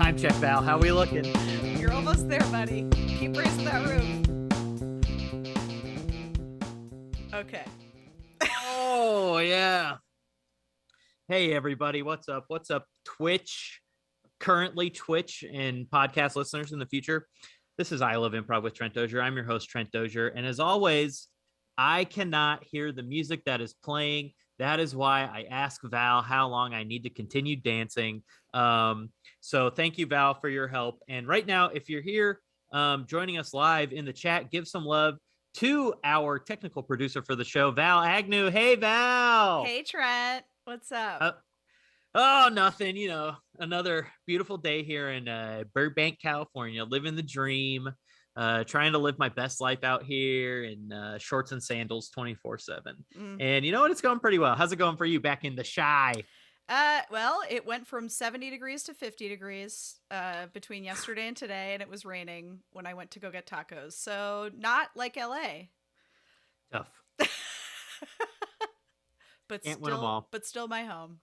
Time check, Val. How we looking? You're almost there, buddy. Keep raising that roof. Okay. Oh, yeah. Hey, everybody. What's up? What's up, Twitch? Currently Twitch and podcast listeners in the future. This is I Love Improv with Trent Dozier. I'm your host, Trent Dozier. And as always, I cannot hear the music that is playing. That is why I ask Val how long I need to continue dancing. So thank you, Val, for your help. And right now, if you're here joining us live in the chat, give some love to our technical producer for the show, Val Agnew. Hey, Val. Hey, Trent. What's up? Oh, nothing. You know, another beautiful day here in Burbank, California, living the dream, trying to live my best life out here in shorts and sandals 24/7. And you know what? It's going pretty well. How's it going for you back in the Shy? Well, it went from 70 degrees to 50 degrees between yesterday and today, and it was raining when I went to go get tacos. So not like LA. Tough. Can't win them all. But still my home.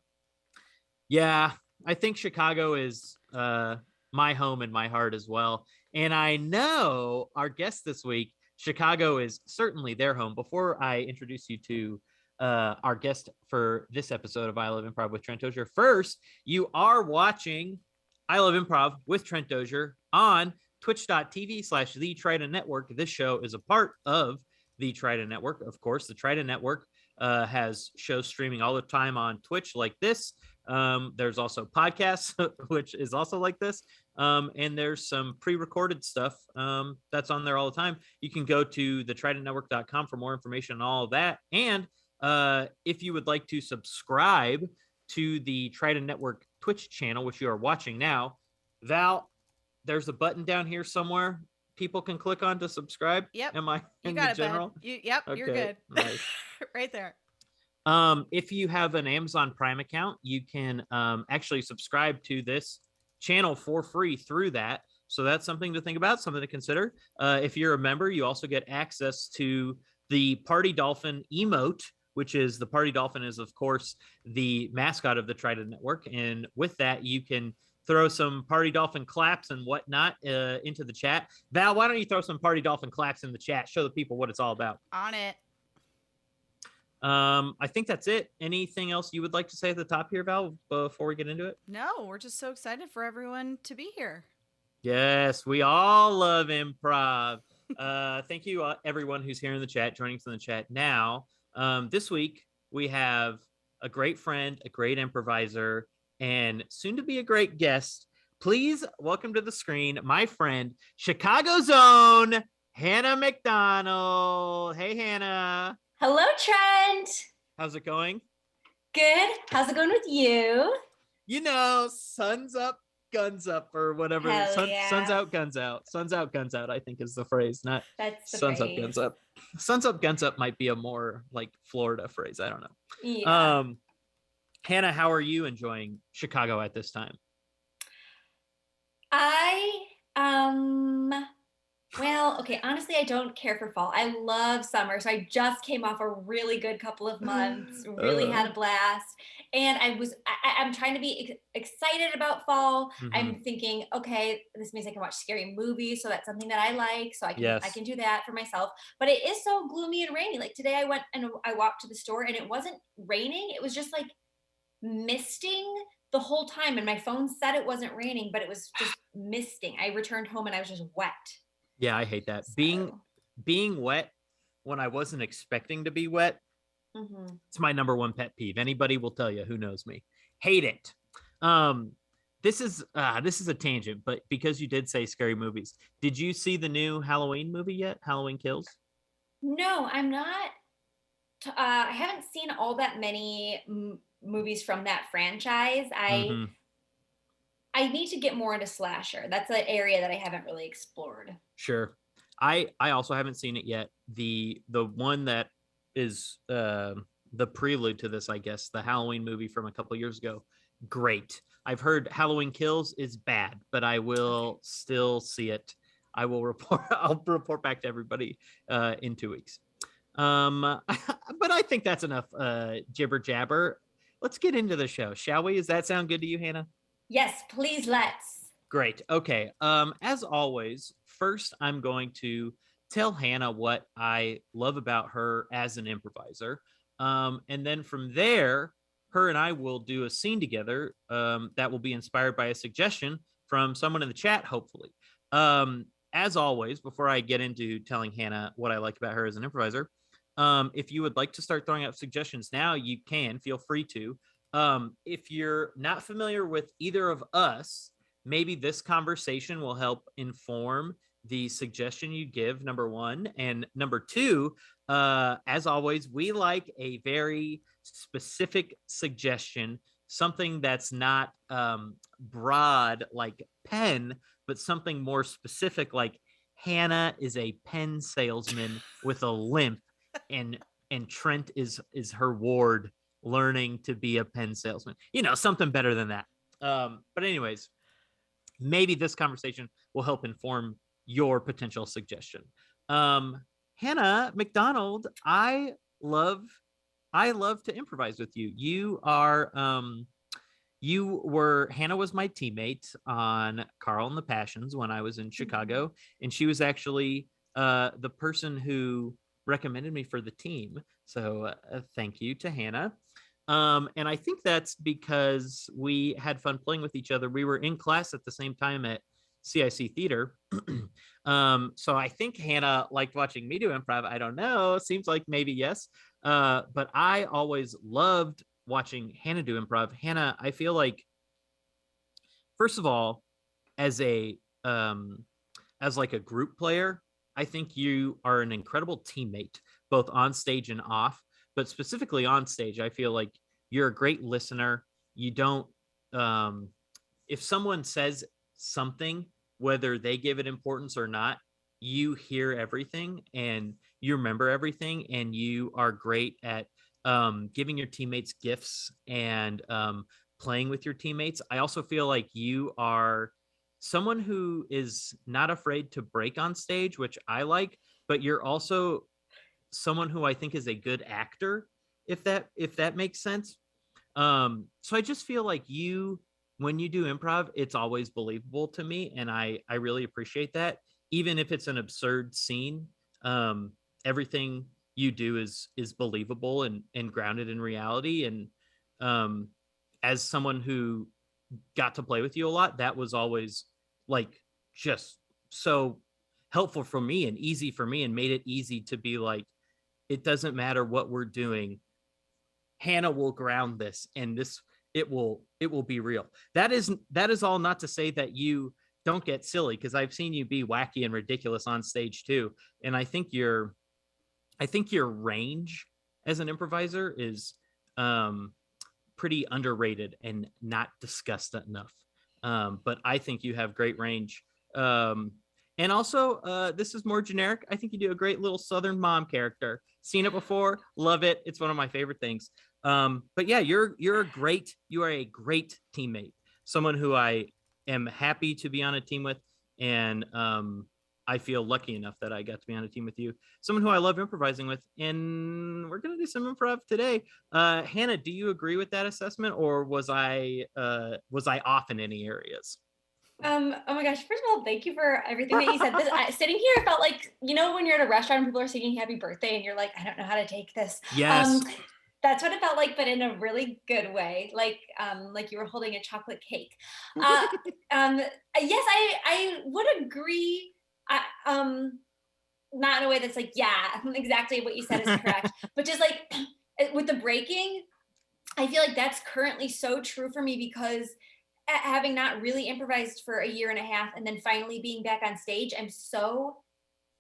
Yeah, I think Chicago is my home and my heart as well. And I know our guest this week, Chicago is certainly their home. Before I introduce you to our guest for this episode of I Love Improv with Trent Dozier, first, you are watching I Love Improv with Trent Dozier on twitch.tv/The Trident Network. This show is a part of the Trident Network. Of course, the Trident Network has shows streaming all the time on Twitch like this. There's also podcasts, which is also like this. And there's some pre-recorded stuff that's on there all the time. You can go to thetridentnetwork.com for more information on all of that. And if you would like to subscribe to the Trident Network Twitch channel, which you are watching now, Val, there's a button down here somewhere people can click on to subscribe. Yep. Am I you in got the it, general? Bud. Yep, Okay, you're good. Nice. Right there. If you have an Amazon Prime account, you can actually subscribe to this channel for free through that. So that's something to think about, something to consider. If you're a member, you also get access to the Party Dolphin emote, which is the Party Dolphin is, of course, the mascot of the Trident Network. And with that, you can throw some Party Dolphin claps and whatnot into the chat. Val, why don't you throw some Party Dolphin claps in the chat? Show the people what it's all about. On it. I think that's it. Anything else you would like to say at the top here, Val, before we get into it? No, we're just so excited for everyone to be here. Yes, we all love improv. Thank you, everyone who's here in the chat, joining us in the chat now. This week, we have a great friend, a great improviser, and soon to be a great guest. Please welcome to the screen my friend, Chicago's own Hannah McDonald. Hey, Hannah. Hello, Trent. How's it going? Good. How's it going with you? You know, sun's up, guns up, or whatever. Sun's out, guns out. Sun's out, guns out, I think is the phrase. Not That's the sun's phrase. up, guns up. Sun's up, guns up might be a more like Florida phrase. I don't know. Yeah. Hannah, how are you enjoying Chicago at this time? Well, okay, honestly, I don't care for fall. I love summer. So I just came off a really good couple of months, really had a blast. And I'm trying to be excited about fall. Mhm. I'm thinking, okay, this means I can watch scary movies. So that's something that I like. So I can do that for myself. But it is so gloomy and rainy. Like today I went and I walked to the store and it wasn't raining. It was just like misting the whole time. And my phone said it wasn't raining, but it was just misting. I returned home and I was just wet. Yeah, I hate that. So. Being wet when I wasn't expecting to be wet. Mm-hmm. It's my number one pet peeve. Anybody will tell you who knows me. Hate it. This is a tangent, but because you did say scary movies, did you see the new Halloween movie yet? Halloween Kills? No, I'm not. I haven't seen all that many movies from that franchise. I need to get more into slasher. That's an area that I haven't really explored. Sure. I also haven't seen it yet. The one that is the prelude to this, I guess, the Halloween movie from a couple years ago. Great. I've heard Halloween Kills is bad, but I will still see it. I'll report back to everybody in 2 weeks. But I think that's enough jibber jabber. Let's get into the show, shall we? Does that sound good to you, Hannah? Yes, please let's. Great. Okay. As always, first I'm going to tell Hannah what I love about her as an improviser. And then from there, her and I will do a scene together that will be inspired by a suggestion from someone in the chat, hopefully. As always, before I get into telling Hannah what I like about her as an improviser, if you would like to start throwing out suggestions now, you can. Feel free to. If you're not familiar with either of us, maybe this conversation will help inform the suggestion you give, number one. And number two, as always, we like a very specific suggestion, something that's not broad like pen, but something more specific like Hannah is a pen salesman with a limp, and Trent is her ward learning to be a pen salesman. You know, something better than that. But anyways, maybe this conversation will help inform your potential suggestion. Hannah McDonald, I love to improvise with you. Hannah was my teammate on Carl and the Passions when I was in Chicago, and she was actually the person who recommended me for the team. So thank you to Hannah. And I think that's because we had fun playing with each other. We were in class at the same time at CIC Theater. So I think Hannah liked watching me do improv. I don't know. Seems like maybe yes. But I always loved watching Hannah do improv. Hannah, I feel like, first of all, as like a group player, I think you are an incredible teammate, both on stage and off. But specifically on stage, I feel like you're a great listener. You don't, if someone says something, whether they give it importance or not, you hear everything and you remember everything, and you are great at giving your teammates gifts and playing with your teammates. I also feel like you are someone who is not afraid to break on stage, which I like, but you're also someone who I think is a good actor, if that makes sense. So I just feel like when you do improv, it's always believable to me, and I really appreciate that. Even if it's an absurd scene, everything you do is believable and grounded in reality. And as someone who got to play with you a lot, that was always like just so helpful for me and easy for me, and made it easy to be like, it doesn't matter what we're doing, Hannah will ground this, and it will be real. That is all not to say that you don't get silly, because I've seen you be wacky and ridiculous on stage too. And I think your range as an improviser is pretty underrated and not discussed enough. But I think you have great range. And also, this is more generic. I think you do a great little Southern mom character. Seen it before, love it. It's one of my favorite things. But yeah, you are a great teammate. Someone who I am happy to be on a team with, and I feel lucky enough that I got to be on a team with you. Someone who I love improvising with, and we're gonna do some improv today. Hannah, do you agree with that assessment, or was I off in any areas? Oh my gosh, first of all, thank you for everything that you said. Sitting here felt like, you know, when you're at a restaurant and people are singing happy birthday and you're like, I don't know how to take this. Yes. That's what it felt like, but in a really good way, like you were holding a chocolate cake. Yes, I would agree. Not in a way that's like, yeah, exactly what you said is correct, but just like with the breaking, I feel like that's currently so true for me, because having not really improvised for a year and a half and then finally being back on stage, I'm so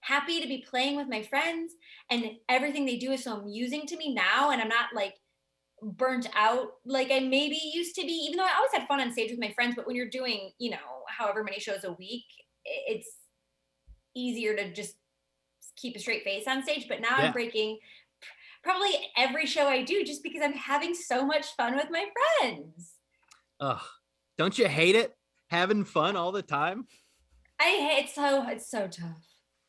happy to be playing with my friends, and everything they do is so amusing to me now, and I'm not like burnt out like I maybe used to be, even though I always had fun on stage with my friends. But when you're doing, you know, however many shows a week, it's easier to just keep a straight face on stage. But now I'm breaking probably every show I do, just because I'm having so much fun with my friends. Ugh. Don't you hate it? Having fun all the time? I hate it's so tough.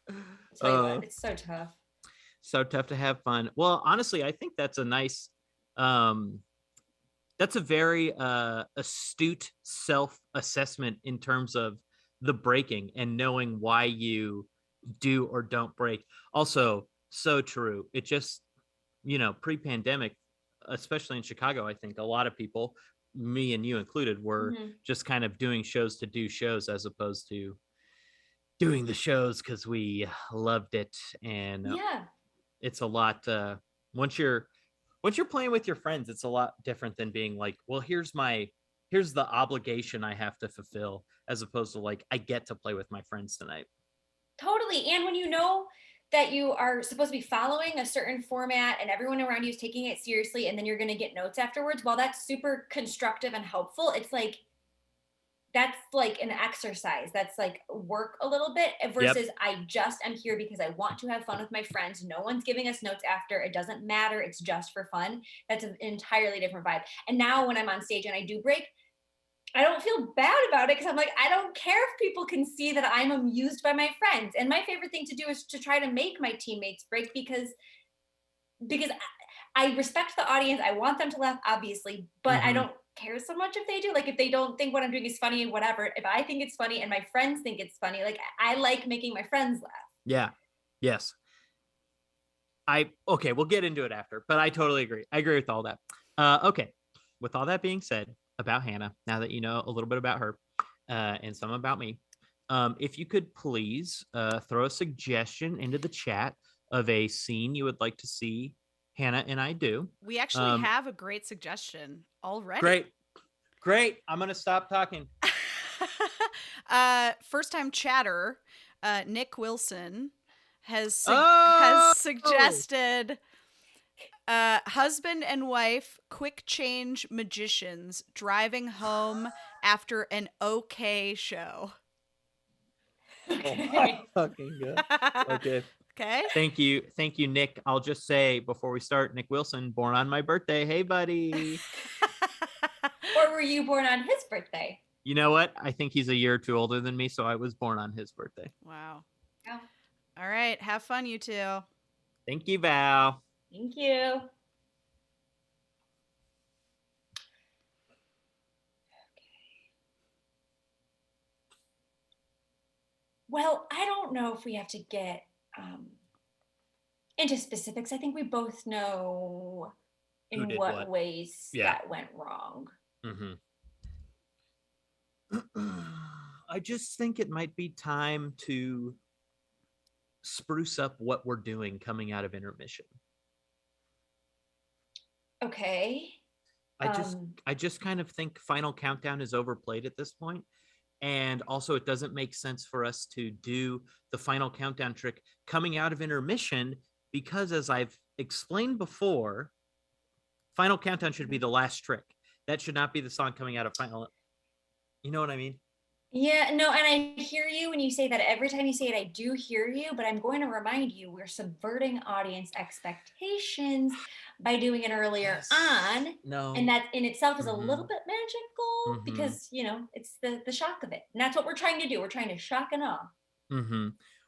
I'll tell you what, it's so tough. So tough to have fun. Well, honestly, I think that's a nice that's a very astute self-assessment in terms of the breaking and knowing why you do or don't break. Also, so true. It just, pre-pandemic, especially in Chicago, I think a lot of people, me and you included, were just kind of doing shows to do shows as opposed to doing the shows because we loved it. And it's a lot. Once you're playing with your friends, it's a lot different than being like, well, here's the obligation I have to fulfill, as opposed to like, I get to play with my friends tonight. Totally. And when you know that you are supposed to be following a certain format and everyone around you is taking it seriously, and then you're going to get notes afterwards, while that's super constructive and helpful, it's like, that's like an exercise. That's like work a little bit versus I just am here because I want to have fun with my friends. No one's giving us notes after. It doesn't matter. It's just for fun. That's an entirely different vibe. And now when I'm on stage and I do break, I don't feel bad about it because I'm like, I don't care if people can see that I'm amused by my friends. And my favorite thing to do is to try to make my teammates break because I respect the audience. I want them to laugh, obviously, but I don't care so much if they do. Like, if they don't think what I'm doing is funny and whatever, if I think it's funny and my friends think it's funny, like, I like making my friends laugh. Yeah. Yes. Okay, we'll get into it after, but I totally agree. I agree with all that. Okay. With all that being said about Hannah, now that you know a little bit about her and some about me, if you could please throw a suggestion into the chat of a scene you would like to see Hannah and I do. We actually have a great suggestion already. Great. I'm going to stop talking. First time chatter, Nick Wilson has suggested husband and wife quick change magicians driving home after an okay show. Okay. Fucking good. Okay. Okay. Thank you, Nick. I'll just say before we start, Nick Wilson, born on my birthday. Hey, buddy. Or were you born on his birthday? You know what? I think he's a year or two older than me, so I was born on his birthday. Wow. Oh. All right. Have fun, you two. Thank you, Val. Thank you. Okay. Well, I don't know if we have to get into specifics. I think we both know in what ways that went wrong. I just think it might be time to spruce up what we're doing coming out of intermission. Okay. I just kind of think Final Countdown is overplayed at this point. And also it doesn't make sense for us to do the Final Countdown trick coming out of intermission because, as I've explained before, Final Countdown should be the last trick. That should not be the song coming out of Final. You know what I mean? Yeah, no, and I hear you when you say that. Every time you say it, I do hear you, but I'm going to remind you, we're subverting audience expectations by doing it earlier on. No. And that in itself is a little bit magical because, it's the shock of it. And that's what we're trying to do. We're trying to shock and awe.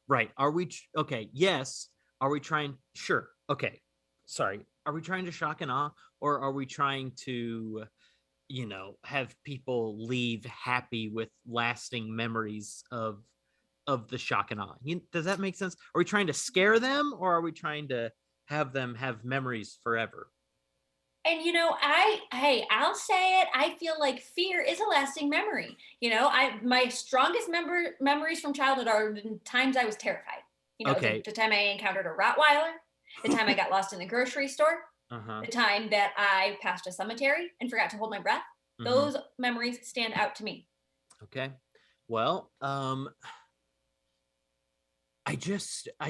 Right. Are we, okay, yes. Are we trying, sure. Okay. Sorry. Are we trying to shock and awe, or are we trying to, have people leave happy with lasting memories of the shock and awe? Does that make sense? Are we trying to scare them, or are we trying to have them have memories forever? And I'll say it. I feel like fear is a lasting memory. My strongest memories from childhood are the times I was terrified. The time I encountered a Rottweiler, the time I got lost in the grocery store, the time that I passed a cemetery and forgot to hold my breath. Those memories stand out to me. Okay. Well, I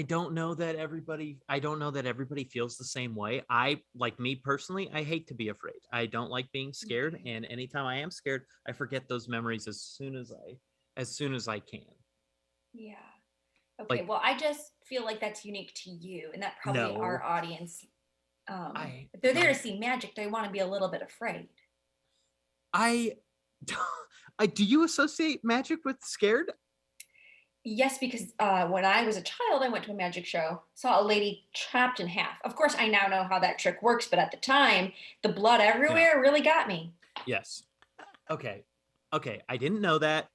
don't know that everybody feels the same way. Like me personally, I hate to be afraid. I don't like being scared. Okay. And anytime I am scared, I forget those memories as soon as I can. Yeah. Okay. Well, I just feel like that's unique to you, and that probably our audience, if they're there to see magic, they want to be a little bit afraid. Do you associate magic with scared? Yes, because when I was a child, I went to a magic show, saw a lady chopped in half. Of course, I now know how that trick works, but at the time, the blood everywhere really got me. Yes. Okay. Okay. I didn't know that.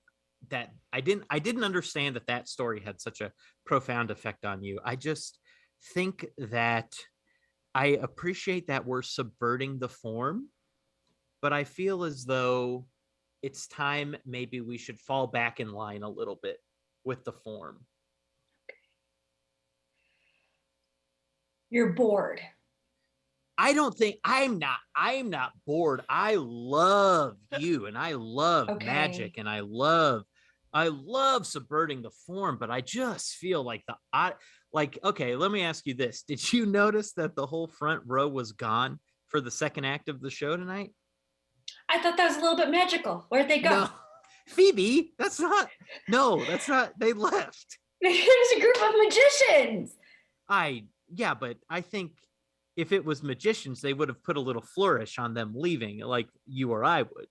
I didn't understand that story had such a profound effect on you. I just think that I appreciate that we're subverting the form, but I feel as though it's time maybe we should fall back in line a little bit with the form. You're bored. I don't think I'm not bored. I love you and I love magic and I love subverting the form, but I just feel like okay, let me ask you this. Did you notice that the whole front row was gone for the second act of the show tonight? I thought that was a little bit magical. Where'd they go? No. Phoebe, that's not, they left. There's a group of magicians. Yeah, but I think if it was magicians, they would have put a little flourish on them leaving, like you or I would,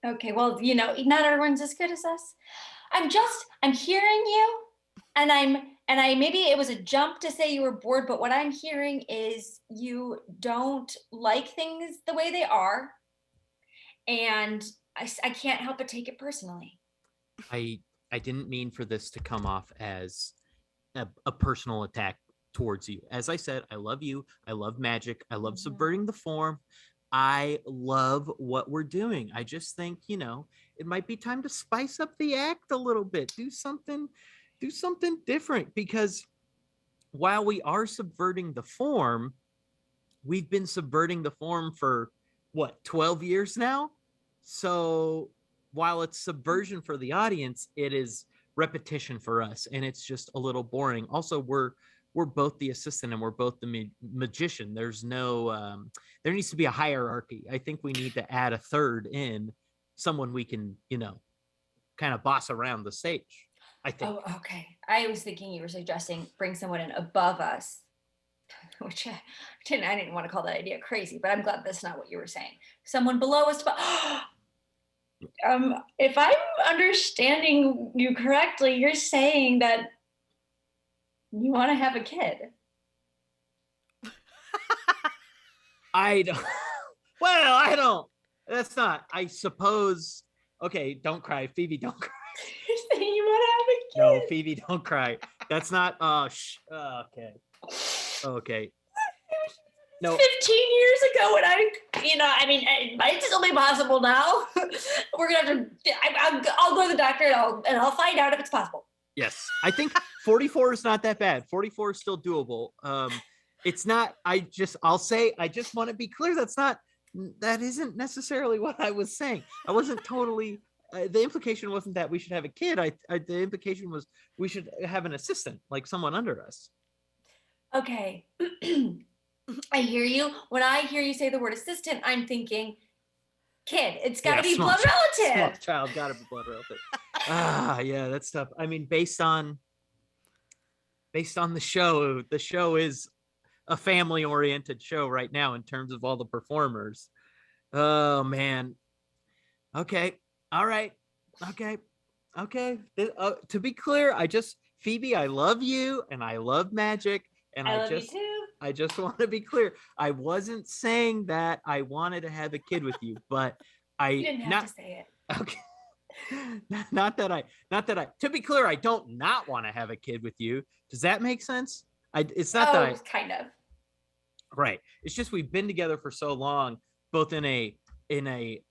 Okay, well, not everyone's as good as us. I'm hearing you, and I maybe it was a jump to say you were bored, but what I'm hearing is you don't like things the way they are, and I can't help but take it personally. I didn't mean for this to come off as a personal attack towards you. As I said, I love you. I love magic. I love subverting the form. I love what we're doing. I just think, it might be time to spice up the act a little bit. Do something different, because while we are subverting the form, we've been subverting the form for 12 years now. So while it's subversion for the audience, it is repetition for us, and it's just a little boring. Also, we're both the assistant and we're both the magician. There's no there needs to be a hierarchy. I think we need to add a third in, someone we can kind of boss around the stage, I think. Oh, okay. I was thinking you were suggesting bring someone in above us, which I didn't want to call that idea crazy, but I'm glad that's not what you were saying. Someone below us. If I'm understanding you correctly, you're saying that you want to have a kid. I don't. Well, I don't. That's not. I suppose. Okay, don't cry, Phoebe. Don't cry. You're saying you want to have a kid. No, Phoebe, don't cry. That's not. Okay. Okay. No. 15 years ago, when it might still be possible now. We're gonna have to. I'll go to the doctor and I'll find out if it's possible. Yes, I think 44 is not that bad. 44 is still doable. It's not. I'll say. I just want to be clear. That isn't necessarily what I was saying. I wasn't totally. The implication wasn't that we should have a kid. The implication was we should have an assistant, like someone under us. Okay. I hear you. When I hear you say the word assistant, I'm thinking kid. It's got to be blood relative. Small child, got to be blood relative. Yeah, that's tough. I mean, based on the show is a family-oriented show right now in terms of all the performers. Oh man. Okay. All right. Okay. To be clear, Phoebe, I love you and I love magic, and I love you too. I just want to be clear. I wasn't saying that I wanted to have a kid with you, but you didn't have to say it. Okay. Not that I, to be clear, I don't not want to have a kid with you. Does that make sense? It's not that I kind of. Right. It's just we've been together for so long, both in a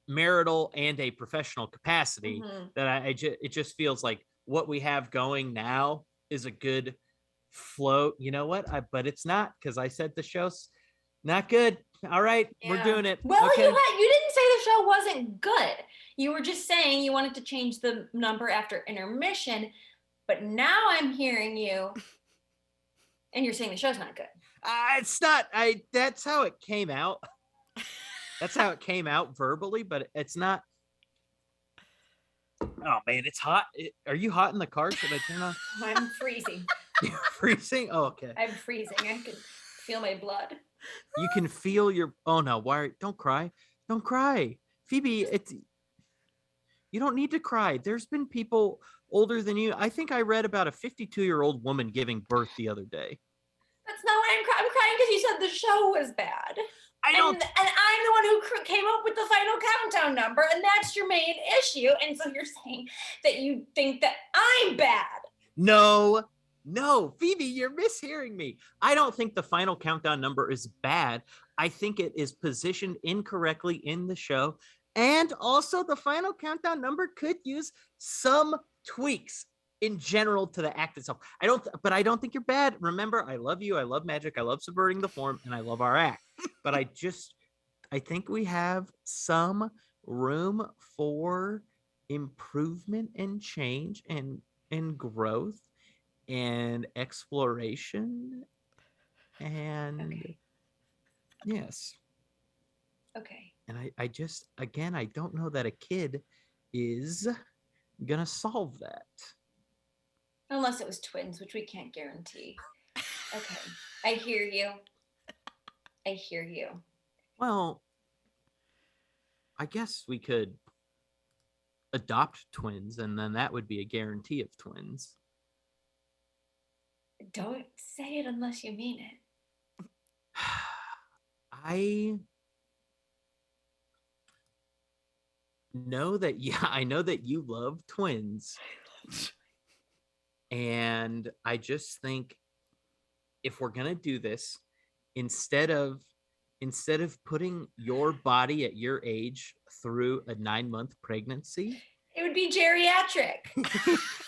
marital and a professional capacity, that it just feels like what we have going now is a good flow. You know what? But it's not, because I said the show's not good. All right, we're doing it. Well, okay. you didn't say the show wasn't good. You were just saying you wanted to change the number after intermission, but now I'm hearing you, and you're saying the show's not good. It's not. That's how it came out. That's how it came out verbally, but it's not. Oh man, it's hot. Are you hot in the car? Should I turn on? I'm freezing. You're freezing? Oh, okay. I'm freezing. I can feel my blood. You can feel your. Oh no! Don't cry. Don't cry, Phoebe. You don't need to cry. There's been people older than you. I think I read about a 52-year-old woman giving birth the other day. That's not why I'm crying. I'm crying because you said the show was bad. I don't. And I'm the one who came up with the final countdown number, and that's your main issue. And so you're saying that you think that I'm bad. No, Phoebe, you're mishearing me. I don't think the final countdown number is bad. I think it is positioned incorrectly in the show. And also the final countdown number could use some tweaks in general to the act itself. I don't think you're bad. Remember, I love you. I love magic. I love subverting the form, and I love our act. But I think we have some room for improvement and change and growth and exploration. And okay. Yes. Okay. And I don't know that a kid is gonna solve that. Unless it was twins, which we can't guarantee. Okay. I hear you. Well, I guess we could adopt twins, and then that would be a guarantee of twins. Don't say it unless you mean it. I know that, I know that you love twins. And I just think if we're going to do this, instead of putting your body at your age through a 9-month pregnancy, it would be geriatric.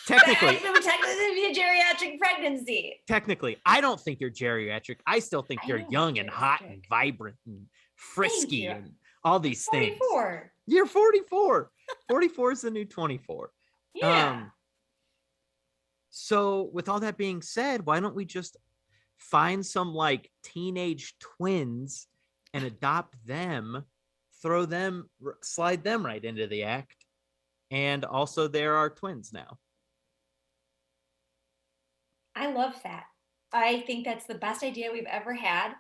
Technically. It would technically be a geriatric pregnancy. Technically, I don't think you're geriatric. I still think you're young and hot and vibrant and frisky and all these 44. things. You're 44. 44 is the new 24. Yeah. So with all that being said, why don't we just find some like teenage twins and adopt them, slide them right into the act. And also there are twins now. I love that. I think that's the best idea we've ever had.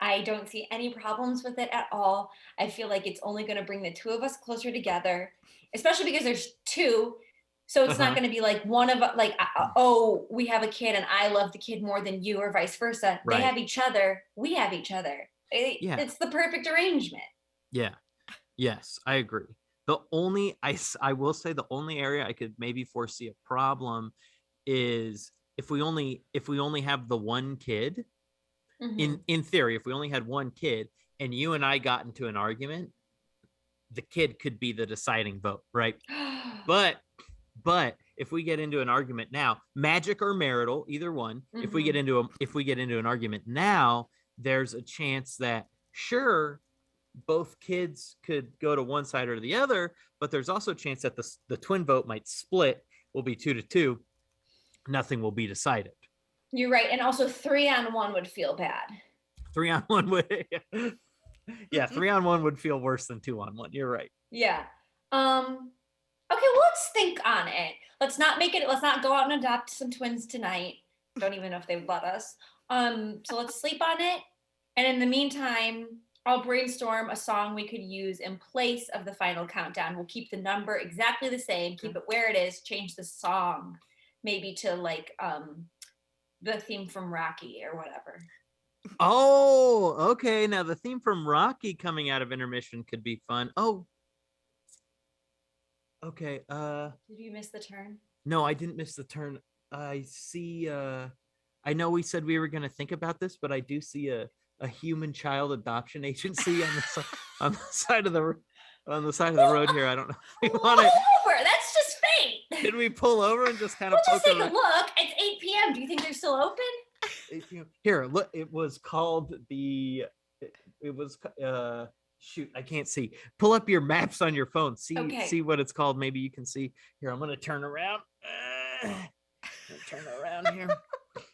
I don't see any problems with it at all. I feel like it's only going to bring the two of us closer together, especially because there's two. So it's not going to be like one of like, oh, we have a kid and I love the kid more than you, or vice versa. Right. They have each other. We have each other. It's the perfect arrangement. Yeah. Yes, I agree. I will say the only area I could maybe foresee a problem is if we only have the one kid. Mm-hmm. In theory, if we only had one kid and you and I got into an argument, the kid could be the deciding vote, right? But if we get into an argument now, magic or marital, either one, mm-hmm. if we get into an argument now, there's a chance that sure, both kids could go to one side or the other, but there's also a chance that the twin vote might split, will be 2-2. Nothing will be decided. You're right. And also 3-on-1 would feel bad. 3-on-1 would, yeah, 3-on-1 would feel worse than 2-on-1. You're right. Yeah. Okay, well, let's think on it. Let's not go out and adopt some twins tonight. Don't even know if they would let us. So let's sleep on it. And in the meantime, I'll brainstorm a song we could use in place of the final countdown. We'll keep the number exactly the same, keep it where it is, change the song, maybe to like the theme from Rocky or whatever. Oh, okay. Now the theme from Rocky coming out of intermission could be fun. Oh, okay. Did you miss the turn? No, I didn't miss the turn. I see. I know we said we were going to think about this, but I do see a human child adoption agency on the side of the road here. I don't know. If we want over. That's just fate. Did we pull over and just kind of? We'll just take a look. It's 8 p.m. Do you think they're still open? 8 p.m. Here, look. It was called the. It was. Shoot, I can't see. Pull up your maps on your phone. See what it's called. Maybe you can see. Here, I'm gonna turn around. Turn around here. Let's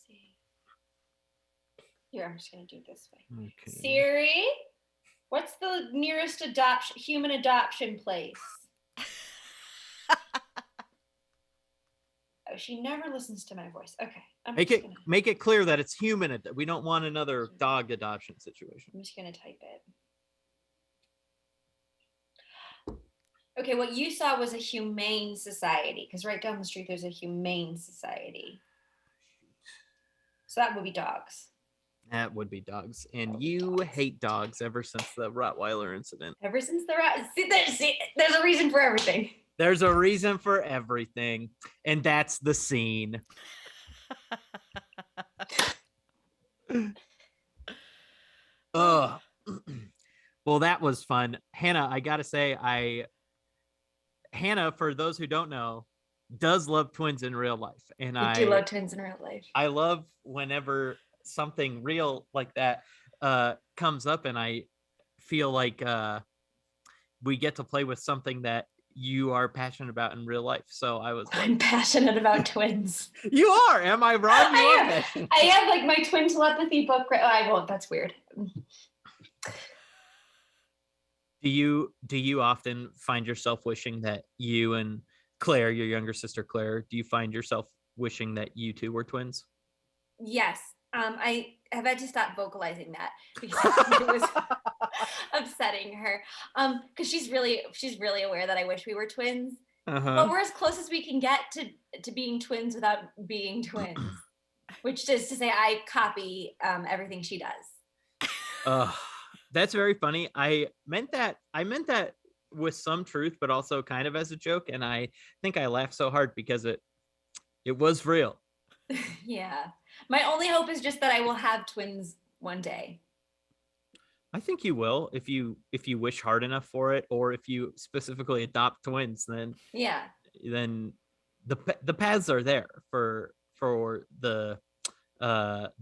see. Here, I'm just gonna do it this way. Okay. Siri, what's the nearest human adoption place? Oh, she never listens to my voice. Okay. Make it clear that it's human. We don't want another dog adoption situation. I'm just gonna type it. Okay, what you saw was a humane society, because right down the street there's a humane society. So that would be dogs. That would be dogs. And you hate dogs ever since the Rottweiler incident. Ever since the there's a reason for everything. There's a reason for everything. And that's the scene. Ugh. Well, that was fun. Hannah, I gotta say, Hannah, for those who don't know, does love twins in real life. And I do love twins in real life. I love whenever something real like that comes up, and I feel like we get to play with something that you are passionate about in real life. So I was like, I'm passionate about twins. You are. Am I wrong? I have like my twin telepathy book. I won't. That's weird. Do you often find yourself wishing that you and Claire, your younger sister Claire, do you find yourself wishing that you two were twins? Yes. I have had to stop vocalizing that because it was upsetting her. Because she's really aware that I wish we were twins. But we're as close as we can get to being twins without being twins. Which is to say I copy everything she does. That's very funny. I meant that with some truth, but also kind of as a joke. And I think I laughed so hard because it was real. Yeah. My only hope is just that I will have twins one day. I think you will if you wish hard enough for it, or if you specifically adopt twins, then the paths are there for the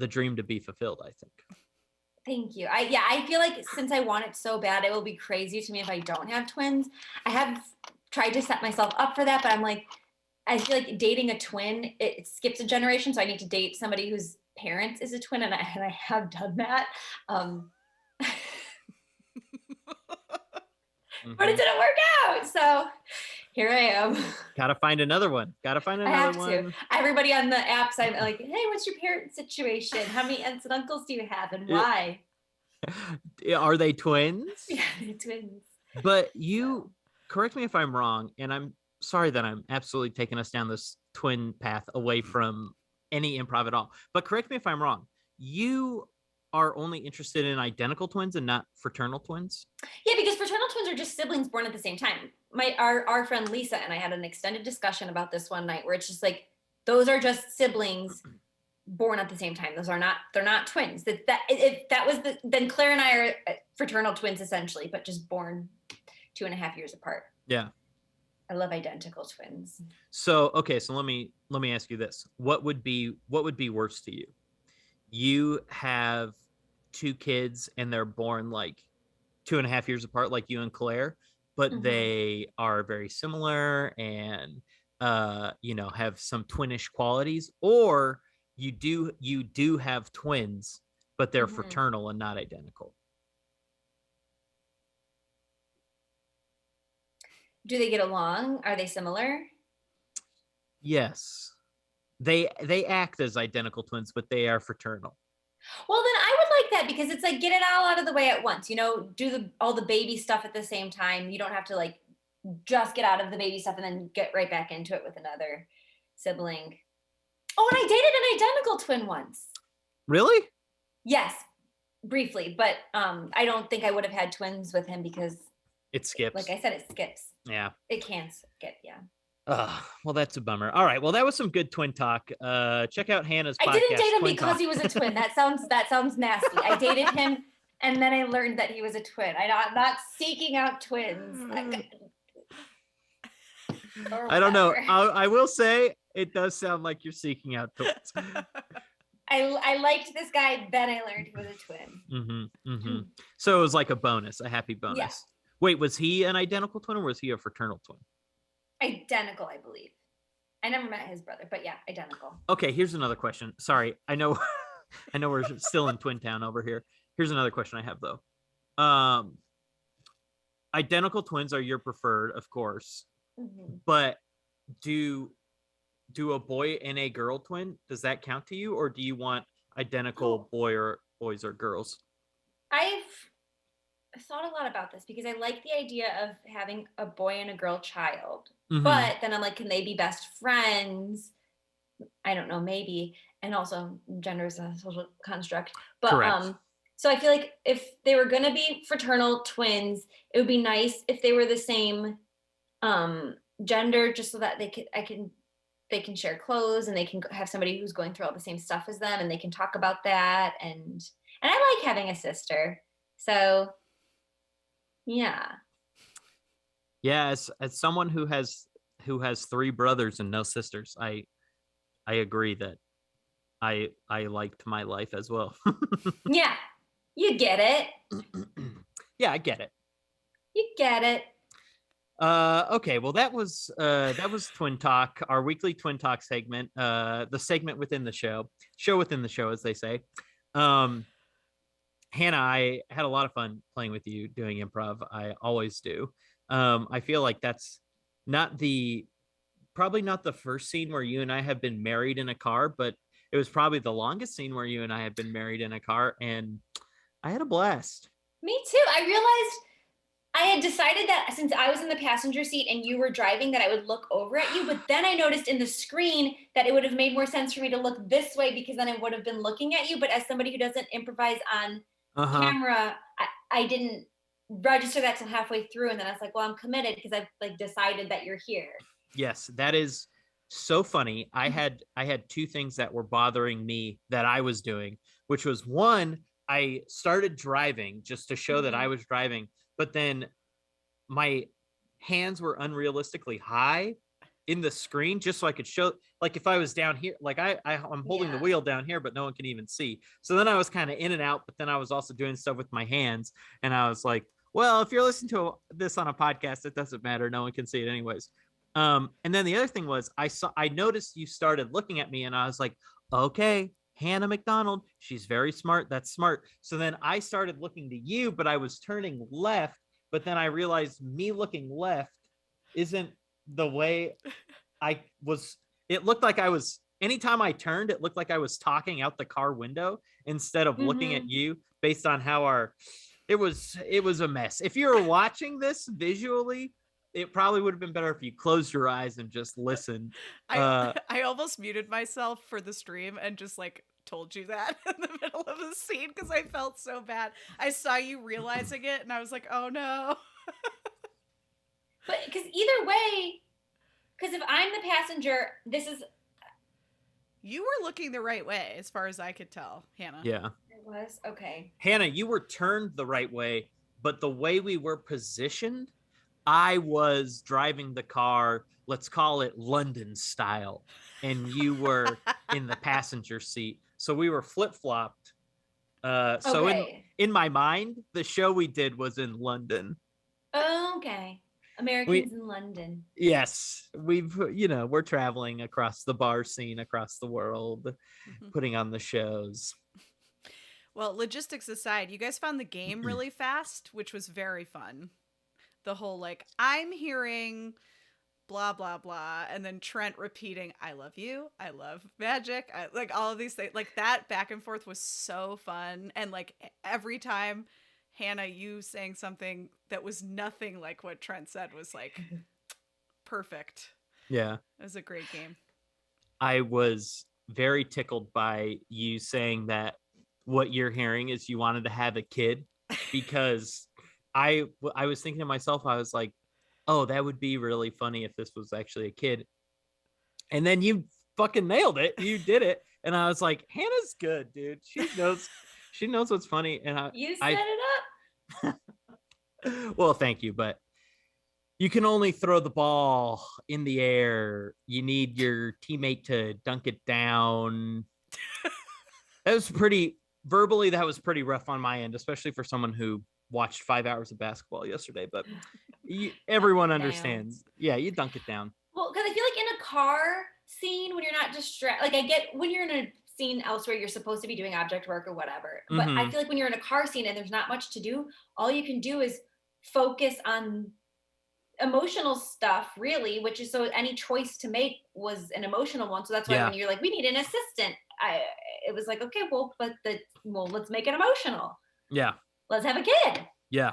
dream to be fulfilled, I think. Thank you. I feel like since I want it so bad, it will be crazy to me if I don't have twins. I have tried to set myself up for that, but I'm like, I feel like dating a twin, it skips a generation. So I need to date somebody whose parents is a twin. And I have done that. But it didn't work out. So here I am. Gotta find another one. I have to. Everybody on the apps, I'm like, hey, what's your parent situation? How many aunts and uncles do you have and why? Are they twins? Yeah, they're twins. But you, correct me if I'm wrong, and I'm sorry that I'm absolutely taking us down this twin path away from any improv at all. But correct me if I'm wrong. You are only interested in identical twins and not fraternal twins? Yeah, because fraternal twins are just siblings born at the same time. Our friend Lisa and I had an extended discussion about this one night where it's just like, those are just siblings born at the same time. They're not twins. Then Claire and I are fraternal twins essentially, but just born 2.5 years apart. Yeah. I love identical twins. So, okay. So let me ask you this. What would be worse to you? You have 2 kids and they're born like 2.5 years apart, like you and Claire, but they are very similar and, have some twinish qualities, or you do have twins, but they're fraternal and not identical. Do they get along? Are they similar? Yes. They act as identical twins, but they are fraternal. Well, then I would like that because it's like, get it all out of the way at once, do all the baby stuff at the same time. You don't have to like just get out of the baby stuff and then get right back into it with another sibling. Oh, and I dated an identical twin once. Really? Yes, briefly, but I don't think I would have had twins with him because it skips. Like I said, it skips. Yeah. It can skip, yeah. Well, that's a bummer. All right. Well, that was some good twin talk. Check out Hannah's podcast. I didn't date him Twin because Talk. he was a twin. That sounds nasty. I dated him and then I learned that he was a twin. I'm not seeking out twins. I don't know. I will say it does sound like you're seeking out twins. I liked this guy, then I learned he was a twin. So it was like a bonus, a happy bonus. Yeah. Wait, was he an identical twin or was he a fraternal twin? Identical, I believe. I never met his brother, but yeah, identical. Okay, here's another question. Sorry, I know we're still in Twin Town over here. Here's another question I have though. Identical twins are your preferred, of course. But do a boy and a girl twin, does that count to you, or do you want identical boys or girls? I've thought a lot about this because I like the idea of having a boy and a girl child. Mhm. But then I'm like, can they be best friends? I don't know, maybe. And also gender is a social construct. But Correct. so I feel like if they were gonna be fraternal twins, it would be nice if they were the same gender, just so that they can share clothes and they can have somebody who's going through all the same stuff as them and they can talk about that. And I like having a sister. So yeah. Yeah, as someone who has 3 brothers and no sisters, I agree that I liked my life as well. Yeah. You get it. Yeah, I get it. You get it. Okay, well that was Twin Talk, our weekly Twin Talk segment, the segment within the show within the show, as they say. Hannah, I had a lot of fun playing with you doing improv. I always do. I feel like that's probably not the first scene where you and I have been married in a car, but it was probably the longest scene where you and I have been married in a car, and I had a blast. Me too. I realized I had decided that since I was in the passenger seat and you were driving, that I would look over at you. But then I noticed in the screen that it would have made more sense for me to look this way because then I would have been looking at you. But as somebody who doesn't improvise on camera, I didn't register that till halfway through. And then I was like, well, I'm committed because I've like decided that you're here. Yes, that is so funny. I had 2 things that were bothering me that I was doing, which was, one, I started driving just to show that I was driving, but then my hands were unrealistically high in the screen just so I could show, like if I was down here, like I'm holding the wheel down here, but no one can even see. So then I was kind of in and out, but then I was also doing stuff with my hands. And I was like, well, if you're listening to this on a podcast, it doesn't matter. No one can see it anyways. And then the other thing was I noticed you started looking at me and I was like, okay, Hannah McDonald, she's very smart. That's smart. So then I started looking to you, but I was turning left. But then I realized me looking left isn't the way I was. It looked like I was, anytime I turned, it looked like I was talking out the car window instead of looking at you, based on how it was a mess. If you were watching this visually, it probably would have been better if you closed your eyes and just listened. I almost muted myself for the stream and just like told you that in the middle of the scene because I felt so bad. I saw you realizing it and I was like, oh no. But because either way, because if I'm the passenger, you were looking the right way as far as I could tell, Hannah. Yeah. It was? Okay. Hannah, you were turned the right way, but the way we were positioned, I was driving the car, let's call it London style, and you were in the passenger seat. So we were flip-flopped. So in my mind, the show we did was in London. Okay. Americans in London. Yes. We're traveling across the bar scene, across the world, putting on the shows. Well, logistics aside, you guys found the game really fast, which was very fun. The whole, like, I'm hearing blah, blah, blah, and then Trent repeating, I love you, I love magic, like, all of these things. Like, that back and forth was so fun. And, like, every time, Hannah, you saying something that was nothing like what Trent said was, like, perfect. Yeah. It was a great game. I was very tickled by you saying that what you're hearing is you wanted to have a kid, because I was thinking to myself, I was like, oh, that would be really funny if this was actually a kid. And then you fucking nailed it. You did it. And I was like, Hannah's good, dude. She knows what's funny. And you set it up. Well, thank you. But you can only throw the ball in the air. You need your teammate to dunk it down. That was verbally, that was pretty rough on my end, especially for someone who watched 5 hours of basketball yesterday. But everyone understands. Yeah, you dunk it down. Well, because I feel like in a car scene, when you're not distracted, like I get when you're in a scene elsewhere, you're supposed to be doing object work or whatever. But I feel like when you're in a car scene and there's not much to do, all you can do is focus on emotional stuff, really, which is, so any choice to make was an emotional one. So that's why when you're like, we need an assistant, it was like, okay, well, let's make it emotional. Yeah. Let's have a kid. Yeah.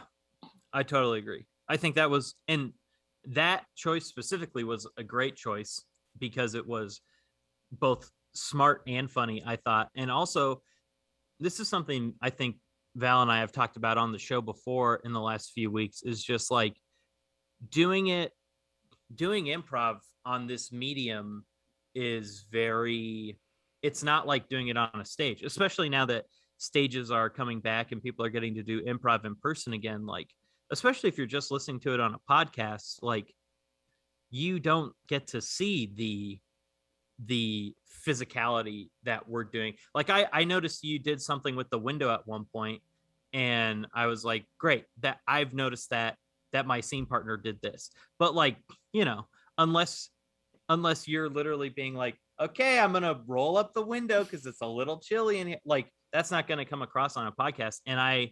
I totally agree. I think that choice specifically was a great choice because it was both smart and funny, I thought. And also, this is something I think Val and I have talked about on the show before in the last few weeks, is just like doing improv on this medium is it's not like doing it on a stage, especially now that stages are coming back and people are getting to do improv in person again. Like, especially if you're just listening to it on a podcast, like you don't get to see the physicality that we're doing. Like I noticed you did something with the window at one point, and I was like, great, that I've noticed that my scene partner did this. But like, unless you're literally being like, okay, I'm gonna roll up the window because it's a little chilly, and like that's not gonna come across on a podcast. And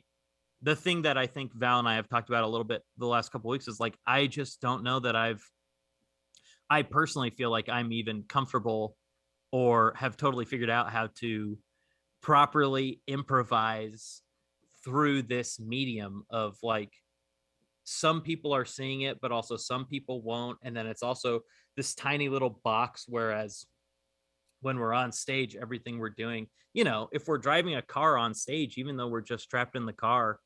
the thing that I think Val and I have talked about a little bit the last couple of weeks is like, I just don't know that I personally feel like I'm even comfortable or have totally figured out how to properly improvise through this medium of like, some people are seeing it, but also some people won't. And then it's also this tiny little box. Whereas when we're on stage, everything we're doing, if we're driving a car on stage, even though we're just trapped in the car,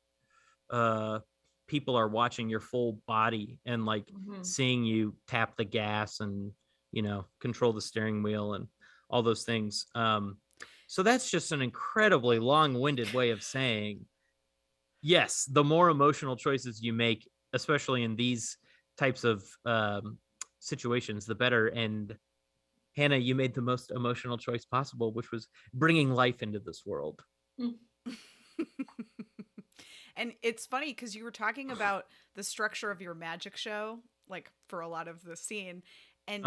people are watching your full body and like seeing you tap the gas and control the steering wheel and all those things. So that's just an incredibly long-winded way of saying, yes, the more emotional choices you make, especially in these types of situations, the better. And Hannah, you made the most emotional choice possible, which was bringing life into this world. And it's funny because you were talking about the structure of your magic show, like for a lot of the scene, and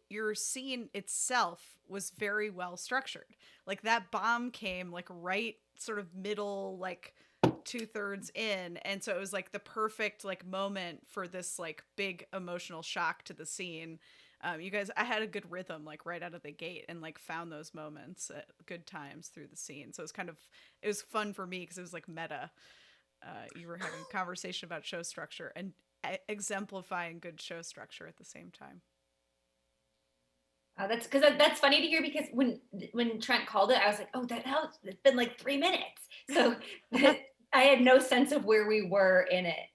your scene itself was very well structured. Like that bomb came like right sort of middle, like 2/3 in, and so it was like the perfect like moment for this like big emotional shock to the scene. You guys, I had a good rhythm like right out of the gate and like found those moments at good times through the scene. So it was fun for me because it was like meta. You were having a conversation about show structure and exemplifying good show structure at the same time. That's funny to hear, because when Trent called it, I was like, oh, it's been like 3 minutes. So I had no sense of where we were in it.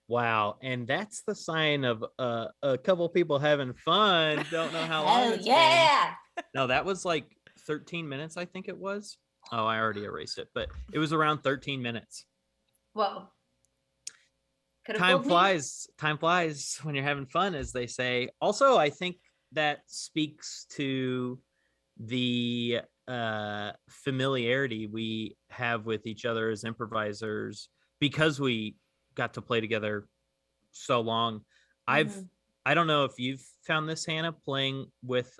Wow. And that's the sign of a couple people having fun. Don't know how long it's been. No, that was like 13 minutes, I think it was. Oh, I already erased it, but it was around 13 minutes. Whoa. Time flies when you're having fun, as they say. Also, I think that speaks to the familiarity we have with each other as improvisers, because we got to play together so long. I don't know if you've found this, Hannah, playing with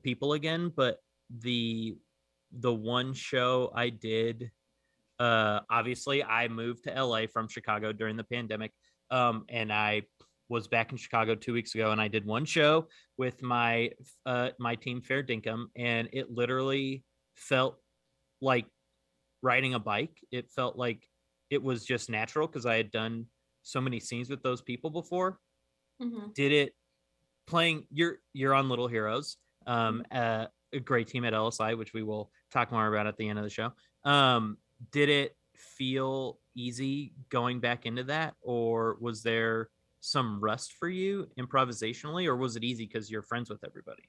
people again, but the one show I did, obviously I moved to LA from Chicago during the pandemic, and I was back in Chicago 2 weeks ago, and I did one show with my team, Fair Dinkum, and it literally felt like riding a bike. It felt like it was just natural because I had done so many scenes with those people before. Did it playing you're on Little Heroes, a great team at LSI, which we will talk more about at the end of the show. Did it feel easy going back into that, or was there some rust for you improvisationally, or was it easy because you're friends with everybody?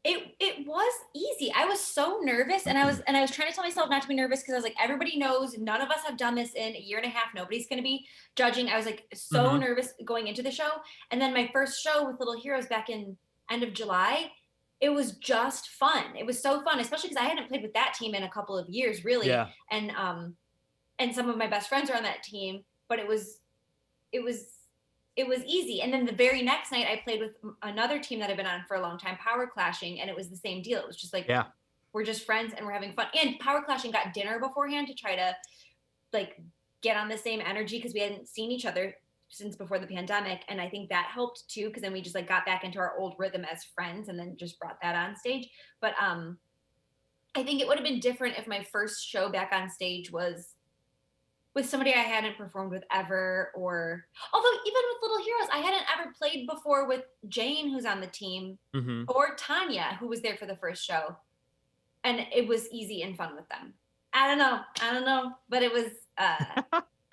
It was easy. I was so nervous, and I was trying to tell myself not to be nervous, because I was like, everybody knows none of us have done this in a year and a half. Nobody's going to be judging. I was like so nervous going into the show. And then my first show with Little Heroes back in end of July, it was just fun. It was so fun, especially because I hadn't played with that team in a couple of years, really. Yeah. And some of my best friends are on that team, but it was easy. And then the very next night, I played with another team that I've been on for a long time, Power Clashing, and it was the same deal. It was just like, we're just friends and we're having fun. And Power Clashing got dinner beforehand to try to like get on the same energy, because we hadn't seen each other since before the pandemic, and I think that helped too, because then we just like got back into our old rhythm as friends, and then just brought that on stage. But I think it would have been different if my first show back on stage was with somebody I hadn't performed with ever, or although even with Little Heroes, I hadn't ever played before with Jane, who's on the team, or Tanya, who was there for the first show. And it was easy and fun with them. I don't know, but it was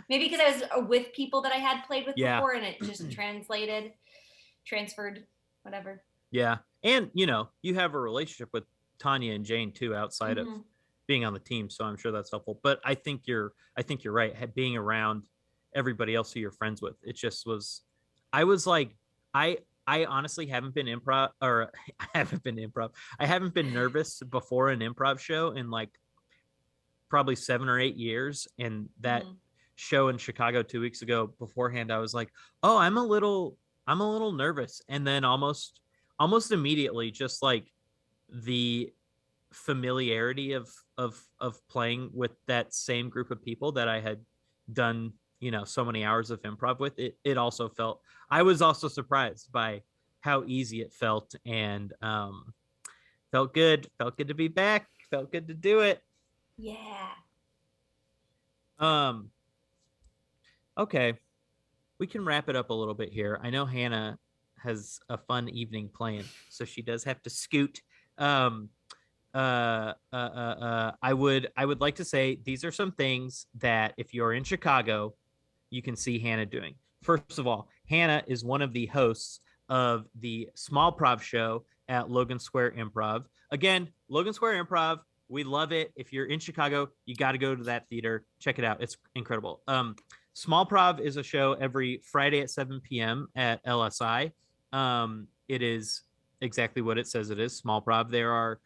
maybe because I was with people that I had played with before, and it just transferred, whatever. Yeah. And, you know, you have a relationship with Tanya and Jane too, outside of being on the team. So I'm sure that's helpful. But I think you're right. Being around everybody else who you're friends with, it just was, I was like, I honestly haven't been I haven't been nervous before an improv show in like probably 7 or 8 years. And that show in Chicago 2 weeks ago beforehand, I was like, oh, I'm a little nervous. And then almost immediately, just like the familiarity of playing with that same group of people that I had done, you know, so many hours of improv with, it also felt, I was also surprised by how easy it felt, and felt good to be back, felt good to do it. Yeah. Okay, we can wrap it up a little bit here. I know Hannah has a fun evening planned, so she does have to scoot. I would like to say these are some things that if you're in Chicago, you can see Hannah doing. First of all, Hannah is one of the hosts of the Small Prov show at Logan Square Improv. Again, Logan Square Improv, we love it. If you're in Chicago, you got to go to that theater. Check it out. It's incredible. Small Prov is a show every Friday at 7 p.m. at LSI. It is exactly what it says it is, Small Prov. There are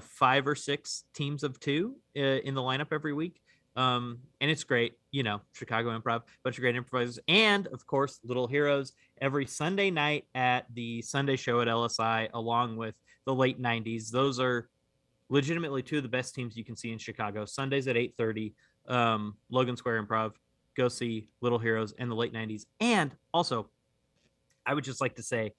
5 or 6 teams of 2 in the lineup every week. And it's great, you know, Chicago Improv, bunch of great improvisers. And of course, Little Heroes every Sunday night at the Sunday show at LSI, along with the late 90s. Those are legitimately 2 of the best teams you can see in Chicago. Sundays at 8:30, Logan Square Improv. Go see Little Heroes and the late 90s. And also, I would just like to say,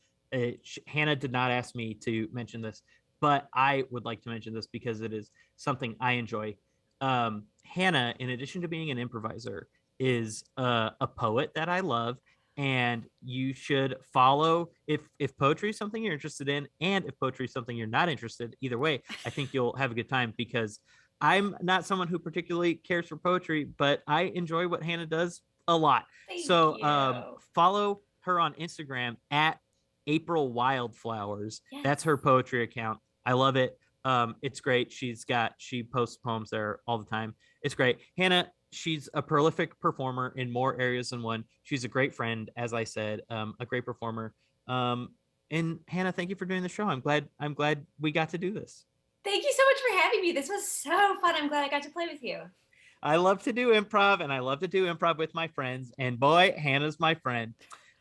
Hannah did not ask me to mention this, but I would like to mention this because it is something I enjoy. Hannah, in addition to being an improviser, is a poet that I love, and you should follow if poetry is something you're interested in, and if poetry is something you're not interested. Either way, I think you'll have a good time, because I'm not someone who particularly cares for poetry, but I enjoy what Hannah does a lot. Thank So follow her on Instagram at April Wildflowers. Yes. That's her poetry account. I love it. It's great. She posts poems there all the time. It's great. Hannah, she's a prolific performer in more areas than one. She's a great friend, as I said, a great performer. And Hannah, thank you for doing the show. I'm glad we got to do this. Thank you so much for having me. This was so fun. I'm glad I got to play with you. I love to do improv, and I love to do improv with my friends. And boy, Hannah's my friend.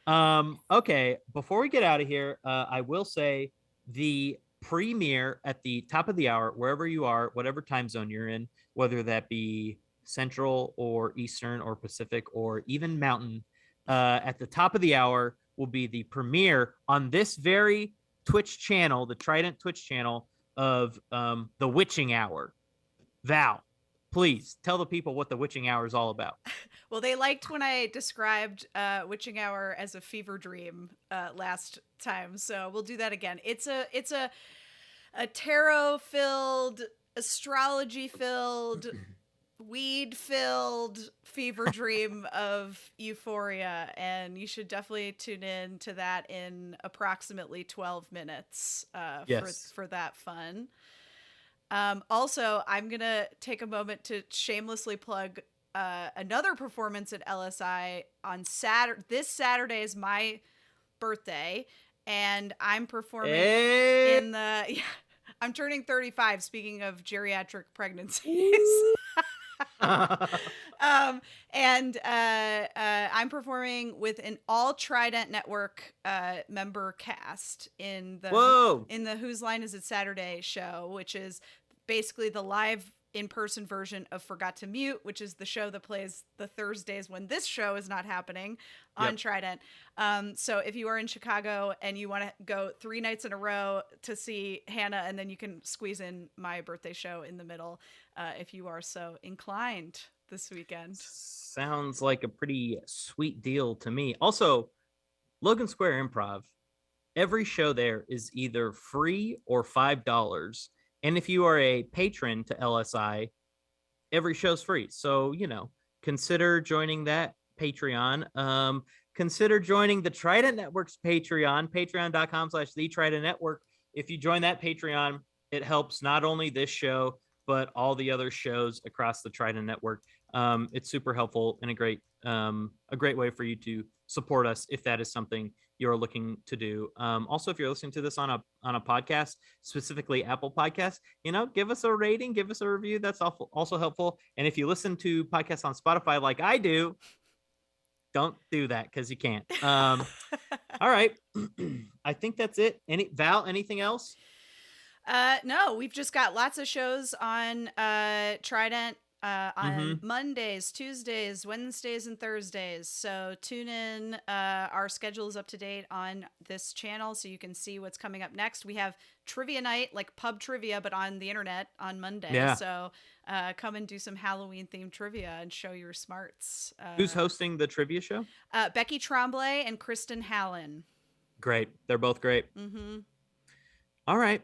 Okay, before we get out of here, I will say the premiere at the top of the hour, wherever you are, whatever time zone you're in, whether that be Central or Eastern or Pacific or even Mountain, at the top of the hour will be the premiere on this very Twitch channel, the Trident Twitch channel, of The Witching Hour. Val, please tell the people what The Witching Hour is all about. Well, they liked when I described Witching Hour as a fever dream last time, so we'll do that again. It's a tarot-filled, astrology-filled, weed-filled fever dream of euphoria, and you should definitely tune in to that in approximately 12 minutes for that fun. Also, I'm going to take a moment to shamelessly plug another performance at LSI on Saturday. This Saturday is my birthday, and I'm performing in the... Yeah, I'm turning 35, speaking of geriatric pregnancies. And I'm performing with an all Trident Network member cast in the Whose Line Is It Saturday show, which is basically the live in-person version of Forgot to Mute, which is the show that plays the Thursdays when this show is not happening on Trident. So if you are in Chicago and you want to go 3 nights in a row to see Hannah, and then you can squeeze in my birthday show in the middle if you are so inclined. this weekend. Sounds like a pretty sweet deal to me. Also, Logan Square Improv, every show there is either free or $5. And if you are a patron to LSI, every show's free. So, consider joining that Patreon. Consider joining the Trident Network's Patreon, patreon.com/the Trident Network. If you join that Patreon, it helps not only this show, but all the other shows across the Trident Network. It's super helpful and a great way for you to support us if that is something you're looking to do. Also, if you're listening to this on a podcast, specifically Apple Podcasts, give us a rating, give us a review. That's also helpful. And if you listen to podcasts on Spotify like I do, don't do that because you can't. All right. I think that's it. Val, anything else? No, we've just got lots of shows on Trident on Mondays, Tuesdays, Wednesdays, and Thursdays. So tune in. Our schedule is up to date on this channel, so you can see what's coming up next. We have trivia night, like pub trivia, but on the internet on Monday. Yeah. So come and do some Halloween-themed trivia and show your smarts. Who's hosting the trivia show? Becky Tremblay and Kristen Hallen. Great. They're both great. Mm-hmm. All right.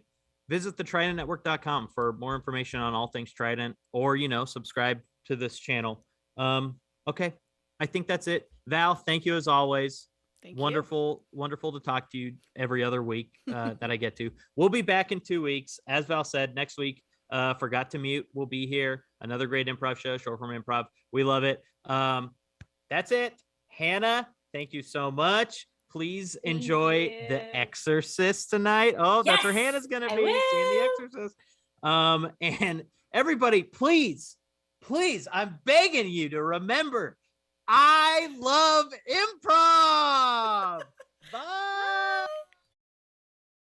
Visit thetridentnetwork.com for more information on all things Trident, or, subscribe to this channel. Okay. I think that's it. Val, thank you as always. Thank you. Wonderful to talk to you every other week that I get to. We'll be back in 2 weeks. As Val said, next week, Forgot to Mute will be here. Another great improv show, short form improv. We love it. That's it. Hannah, thank you so much. Please enjoy The Exorcist tonight. Oh, yes, that's where Hannah's going to be, seeing The Exorcist. And everybody, please, I'm begging you to remember, I love improv. Bye.